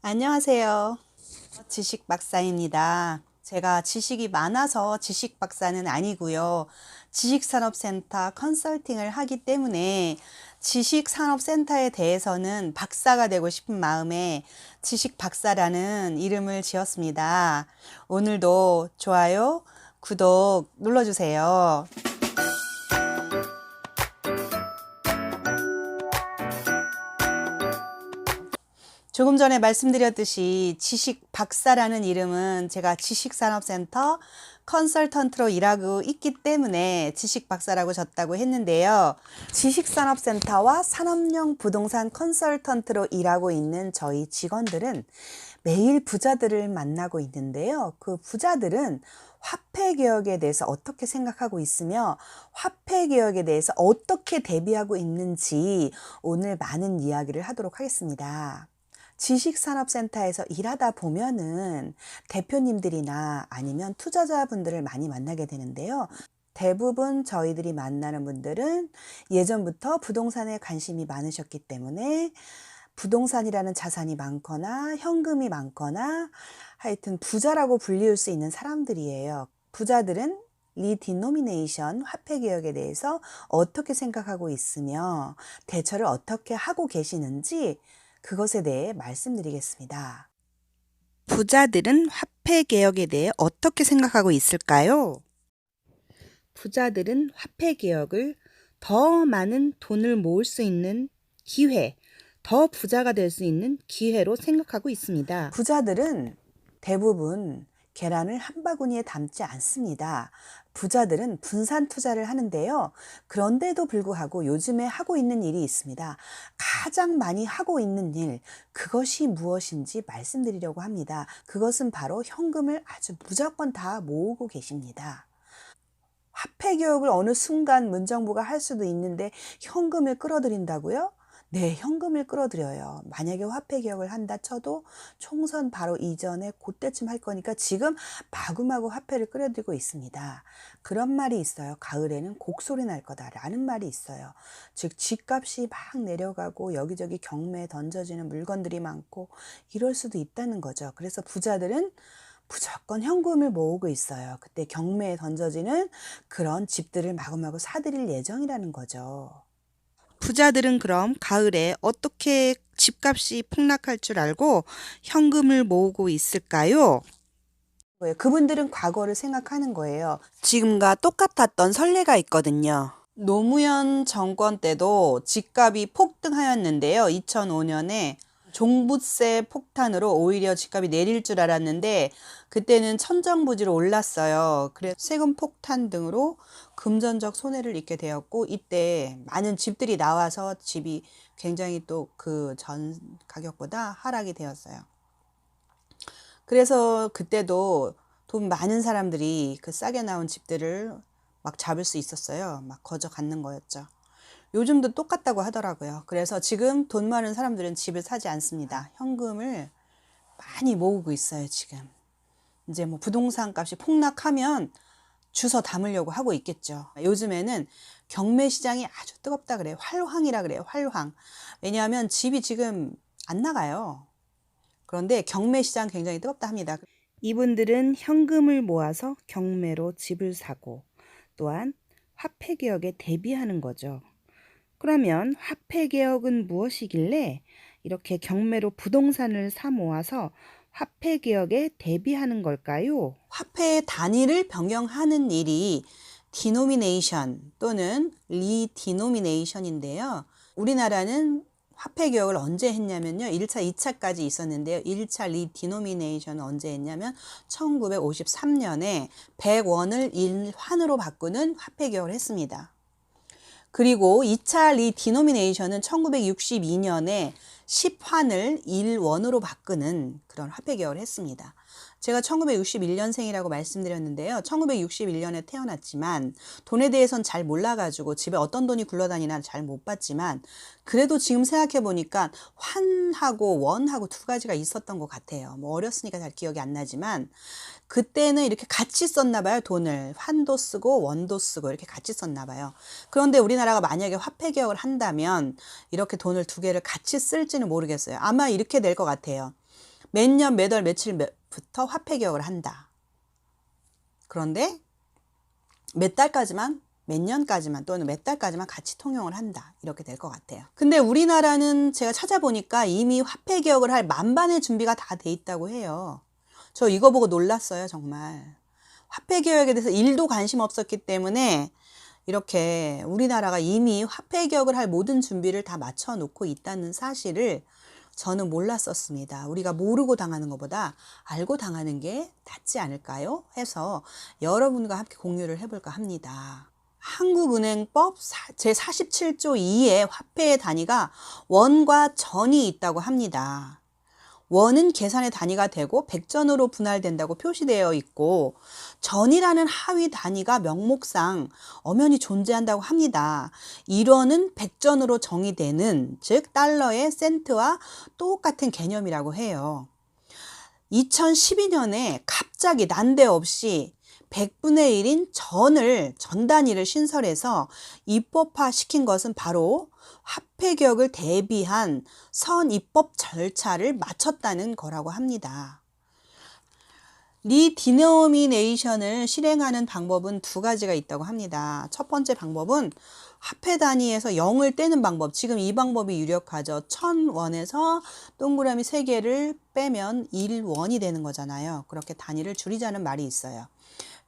안녕하세요. 지식 박사입니다. 제가 지식이 많아서 지식 박사는 아니고요. 지식산업센터 컨설팅을 하기 때문에 지식산업센터에 대해서는 박사가 되고 싶은 마음에 지식 박사라는 이름을 지었습니다. 오늘도 좋아요, 구독 눌러주세요. 조금 전에 말씀드렸듯이 지식 박사라는 이름은 제가 지식산업센터 컨설턴트로 일하고 있기 때문에 지식 박사라고 졌다고 했는데요. 지식산업센터와 산업용 부동산 컨설턴트로 일하고 있는 저희 직원들은 매일 부자들을 만나고 있는데요. 그 부자들은 화폐 개혁에 대해서 어떻게 생각하고 있으며 화폐 개혁에 대해서 어떻게 대비하고 있는지 오늘 많은 이야기를 하도록 하겠습니다. 지식산업센터에서 일하다 보면은 대표님들이나 아니면 투자자분들을 많이 만나게 되는데요. 대부분 저희들이 만나는 분들은 예전부터 부동산에 관심이 많으셨기 때문에 부동산이라는 자산이 많거나 현금이 많거나 하여튼 부자라고 불리울 수 있는 사람들이에요. 부자들은 리디노미네이션 화폐 개혁에 대해서 어떻게 생각하고 있으며 대처를 어떻게 하고 계시는지 그것에 대해 말씀드리겠습니다. 부자들은 화폐 개혁에 대해 어떻게 생각하고 있을까요? 부자들은 화폐 개혁을 더 많은 돈을 모을 수 있는 기회, 더 부자가 될 수 있는 기회로 생각하고 있습니다. 부자들은 대부분 계란을 한 바구니에 담지 않습니다. 부자들은 분산 투자를 하는데요. 그런데도 불구하고 요즘에 하고 있는 일이 있습니다. 가장 많이 하고 있는 일, 그것이 무엇인지 말씀드리려고 합니다. 그것은 바로 현금을 아주 무조건 다 모으고 계십니다. 화폐 개혁을 어느 순간 문정부가 할 수도 있는데 현금을 끌어들인다고요? 네, 현금을 끌어들여요. 만약에 화폐 개혁을 한다 쳐도 총선 바로 이전에 그때쯤 할 거니까 지금 마구마구 화폐를 끌어들이고 있습니다. 그런 말이 있어요. 가을에는 곡소리 날 거다라는 말이 있어요. 즉 집값이 막 내려가고 여기저기 경매에 던져지는 물건들이 많고 이럴 수도 있다는 거죠. 그래서 부자들은 무조건 현금을 모으고 있어요. 그때 경매에 던져지는 그런 집들을 마구마구 사들일 예정이라는 거죠. 부자들은 그럼 가을에 어떻게 집값이 폭락할 줄 알고 현금을 모으고 있을까요? 그분들은 과거를 생각하는 거예요. 지금과 똑같았던 선례가 있거든요. 노무현 정권 때도 집값이 폭등하였는데요. 2005년에 종부세 폭탄으로 오히려 집값이 내릴 줄 알았는데 그때는 천정부지로 올랐어요. 그래서 세금 폭탄 등으로 금전적 손해를 입게 되었고 이때 많은 집들이 나와서 집이 굉장히 또 그 전 가격보다 하락이 되었어요. 그래서 그때도 돈 많은 사람들이 그 싸게 나온 집들을 막 잡을 수 있었어요. 막 거저 갖는 거였죠. 요즘도 똑같다고 하더라고요. 그래서 지금 돈 많은 사람들은 집을 사지 않습니다. 현금을 많이 모으고 있어요, 지금. 이제 뭐 부동산 값이 폭락하면 주워 담으려고 하고 있겠죠. 요즘에는 경매 시장이 아주 뜨겁다 그래요. 활황이라 그래요. 활황. 왜냐하면 집이 지금 안 나가요. 그런데 경매 시장 굉장히 뜨겁다 합니다. 이분들은 현금을 모아서 경매로 집을 사고 또한 화폐 개혁에 대비하는 거죠. 그러면 화폐 개혁은 무엇이길래 이렇게 경매로 부동산을 사 모아서 화폐 개혁에 대비하는 걸까요? 화폐의 단위를 변경하는 일이 디노미네이션 또는 리디노미네이션인데요. 우리나라는 화폐 개혁을 언제 했냐면요. 1차, 2차까지 있었는데요. 1차 리디노미네이션은 언제 했냐면 1953년에 100원을 1환으로 바꾸는 화폐 개혁을 했습니다. 그리고 2차 리디노미네이션은 1962년에 10환을 1원으로 바꾸는 그런 화폐 개혁을 했습니다. 제가 1961년생이라고 말씀드렸는데요. 1961년에 태어났지만 돈에 대해서는 잘 몰라가지고 집에 어떤 돈이 굴러다니나 잘 못 봤지만 그래도 지금 생각해 보니까 환하고 원하고 두 가지가 있었던 것 같아요. 뭐 어렸으니까 잘 기억이 안 나지만 그때는 이렇게 같이 썼나 봐요. 돈을 환도 쓰고 원도 쓰고 이렇게 같이 썼나 봐요. 그런데 우리나라가 만약에 화폐 개혁을 한다면 이렇게 돈을 두 개를 같이 쓸지는 모르겠어요. 아마 이렇게 될 것 같아요. 몇 년, 몇 월, 며칠부터 화폐 개혁을 한다. 그런데 몇 달까지만, 몇 년까지만 또는 몇 달까지만 같이 통용을 한다. 이렇게 될 것 같아요. 근데 우리나라는 제가 찾아보니까 이미 화폐 개혁을 할 만반의 준비가 다 돼 있다고 해요. 저 이거 보고 놀랐어요, 정말. 화폐 개혁에 대해서 1도 관심 없었기 때문에 이렇게 우리나라가 이미 화폐 개혁을 할 모든 준비를 다 맞춰 놓고 있다는 사실을 저는 몰랐었습니다. 우리가 모르고 당하는 것보다 알고 당하는 게 낫지 않을까요? 해서 여러분과 함께 공유를 해볼까 합니다. 한국은행법 제47조 2의 화폐의 단위가 원과 전이 있다고 합니다. 원은 계산의 단위가 되고 백전으로 분할된다고 표시되어 있고 전이라는 하위 단위가 명목상 엄연히 존재한다고 합니다. 1원은 백전으로 정의되는, 즉 달러의 센트와 똑같은 개념이라고 해요. 2012년에 갑자기 난데없이 100분의 1인 전 단위를 신설해서 입법화 시킨 것은 바로 화폐 개혁을 대비한 선입법 절차를 마쳤다는 거라고 합니다. 리디노미네이션을 실행하는 방법은 두 가지가 있다고 합니다. 첫 번째 방법은 화폐 단위에서 0을 떼는 방법. 지금 이 방법이 유력하죠. 1000원에서 동그라미 3개를 빼면 1원이 되는 거잖아요. 그렇게 단위를 줄이자는 말이 있어요.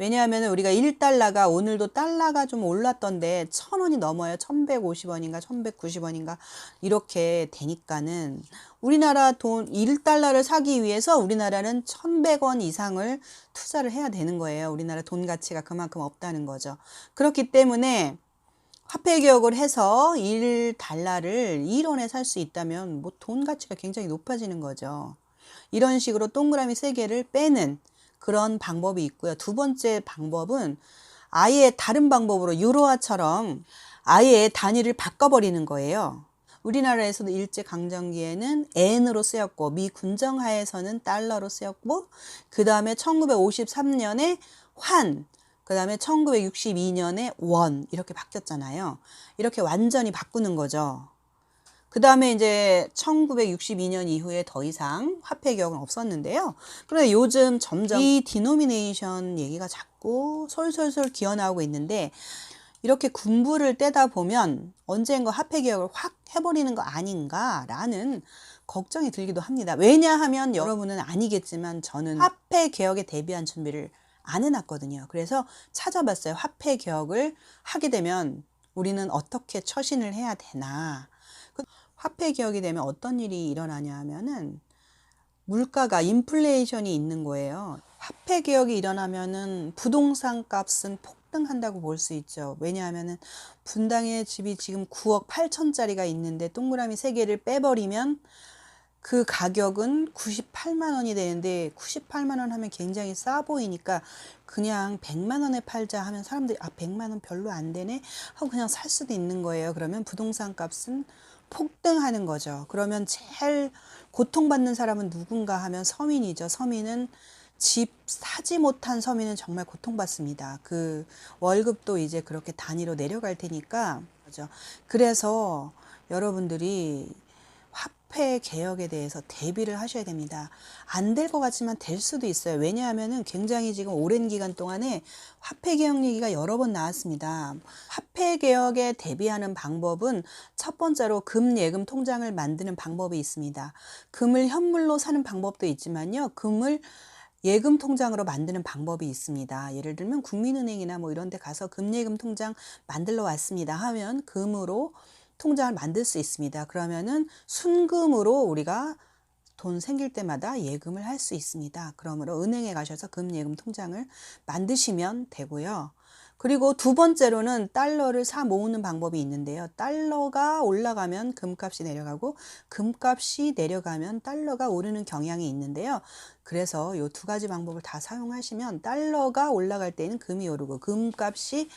왜냐하면 우리가 1달러가 오늘도 달러가 좀 올랐던데 1000원이 넘어요. 1150원인가 1190원인가 이렇게 되니까는 우리나라 돈 1달러를 사기 위해서 우리나라는 1100원 이상을 투자를 해야 되는 거예요. 우리나라 돈 가치가 그만큼 없다는 거죠. 그렇기 때문에 화폐 개혁을 해서 1달러를 1원에 살 수 있다면 뭐 돈 가치가 굉장히 높아지는 거죠. 이런 식으로 동그라미 3개를 빼는 그런 방법이 있고요. 두 번째 방법은 아예 다른 방법으로 유로화처럼 아예 단위를 바꿔버리는 거예요. 우리나라에서도 일제강점기에는 엔으로 쓰였고 미 군정하에서는 달러로 쓰였고 그 다음에 1953년에 환, 그 다음에 1962년에 원 이렇게 바뀌었잖아요. 이렇게 완전히 바꾸는 거죠. 그 다음에 이제 1962년 이후에 더 이상 화폐 개혁은 없었는데요. 그런데 요즘 점점 이 디노미네이션 얘기가 자꾸 솔솔솔 기어나오고 있는데 이렇게 군부를 떼다 보면 언젠가 화폐 개혁을 확 해버리는 거 아닌가라는 걱정이 들기도 합니다. 왜냐하면 여러분은 아니겠지만 저는 화폐 개혁에 대비한 준비를 안 해놨거든요. 그래서 찾아봤어요. 화폐 개혁을 하게 되면 우리는 어떻게 처신을 해야 되나. 화폐 개혁이 되면 어떤 일이 일어나냐 하면은 물가가 인플레이션이 있는 거예요. 화폐 개혁이 일어나면은 부동산 값은 폭등한다고 볼 수 있죠. 왜냐하면은 분당의 집이 지금 9억 8천짜리가 있는데 동그라미 3개를 빼버리면 그 가격은 98만 원이 되는데 98만 원 하면 굉장히 싸 보이니까 그냥 100만 원에 팔자 하면 사람들이 100만 원 별로 안 되네 하고 그냥 살 수도 있는 거예요. 그러면 부동산 값은 폭등하는 거죠. 그러면 제일 고통받는 사람은 누군가 하면 서민이죠. 서민은 집 사지 못한 서민은 정말 고통받습니다. 그 월급도 이제 그렇게 단위로 내려갈 테니까. 그래서 여러분들이 화폐 개혁에 대해서 대비를 하셔야 됩니다. 안 될 것 같지만 될 수도 있어요. 왜냐하면은 굉장히 지금 오랜 기간 동안에 화폐 개혁 얘기가 여러 번 나왔습니다. 화폐 개혁에 대비하는 방법은 첫 번째로 금예금 통장을 만드는 방법이 있습니다. 금을 현물로 사는 방법도 있지만요. 금을 예금 통장으로 만드는 방법이 있습니다. 예를 들면 국민은행이나 뭐 이런 데 가서 금예금 통장 만들러 왔습니다 하면 금으로 통장을 만들 수 있습니다. 그러면은 순금으로 우리가 돈 생길 때마다 예금을 할 수 있습니다. 그러므로 은행에 가셔서 금예금 통장을 만드시면 되고요. 그리고 두 번째로는 달러를 사 모으는 방법이 있는데요. 달러가 올라가면 금값이 내려가고 금값이 내려가면 달러가 오르는 경향이 있는데요. 그래서 이 두 가지 방법을 다 사용하시면 달러가 올라갈 때는 금이 오르고 금값이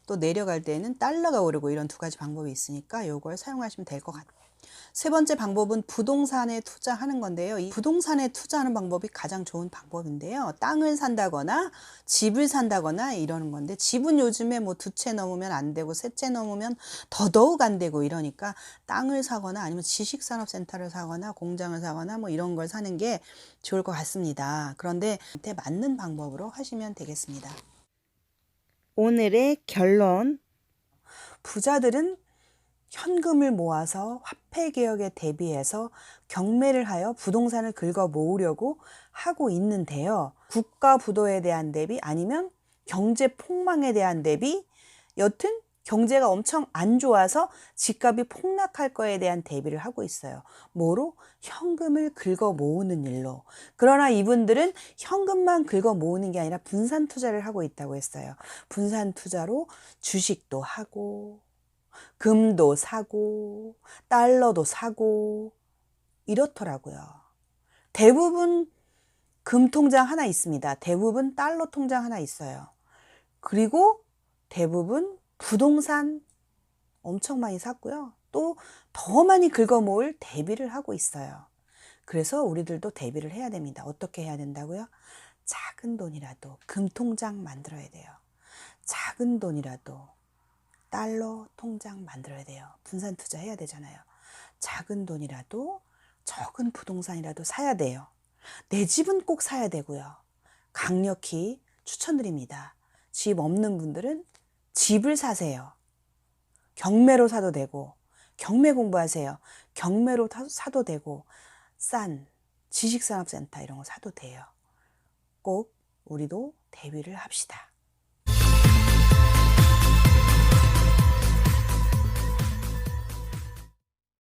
또 내려갈 때는 달러가 오르고 이런 두 가지 방법이 있으니까 이걸 사용하시면 될 것 같아요. 세 번째 방법은 부동산에 투자하는 건데요. 이 부동산에 투자하는 방법이 가장 좋은 방법인데요. 땅을 산다거나 집을 산다거나 이러는 건데, 집은 요즘에 뭐 2채 넘으면 안 되고 3채 넘으면 더더욱 안 되고 이러니까 땅을 사거나 아니면 지식산업센터를 사거나 공장을 사거나 뭐 이런 걸 사는 게 좋을 것 같습니다. 그런데 맞는 방법으로 하시면 되겠습니다. 오늘의 결론. 부자들은 현금을 모아서 화폐개혁에 대비해서 경매를 하여 부동산을 긁어 모으려고 하고 있는데요. 국가 부도에 대한 대비 아니면 경제 폭망에 대한 대비, 여튼 경제가 엄청 안 좋아서 집값이 폭락할 거에 대한 대비를 하고 있어요. 뭐로? 현금을 긁어 모으는 일로. 그러나 이분들은 현금만 긁어 모으는 게 아니라 분산 투자를 하고 있다고 했어요. 분산 투자로 주식도 하고 금도 사고 달러도 사고 이렇더라고요. 대부분 금 통장 하나 있습니다. 대부분 달러 통장 하나 있어요. 그리고 대부분 부동산 엄청 많이 샀고요. 또 더 많이 긁어 모을 대비를 하고 있어요. 그래서 우리들도 대비를 해야 됩니다. 어떻게 해야 된다고요? 작은 돈이라도 금 통장 만들어야 돼요. 작은 돈이라도 달러 통장 만들어야 돼요. 분산 투자해야 되잖아요. 작은 돈이라도 적은 부동산이라도 사야 돼요. 내 집은 꼭 사야 되고요. 강력히 추천드립니다. 집 없는 분들은 집을 사세요. 경매로 사도 되고 경매 공부하세요. 경매로 사도 되고 싼 지식산업센터 이런 거 사도 돼요. 꼭 우리도 대비를 합시다.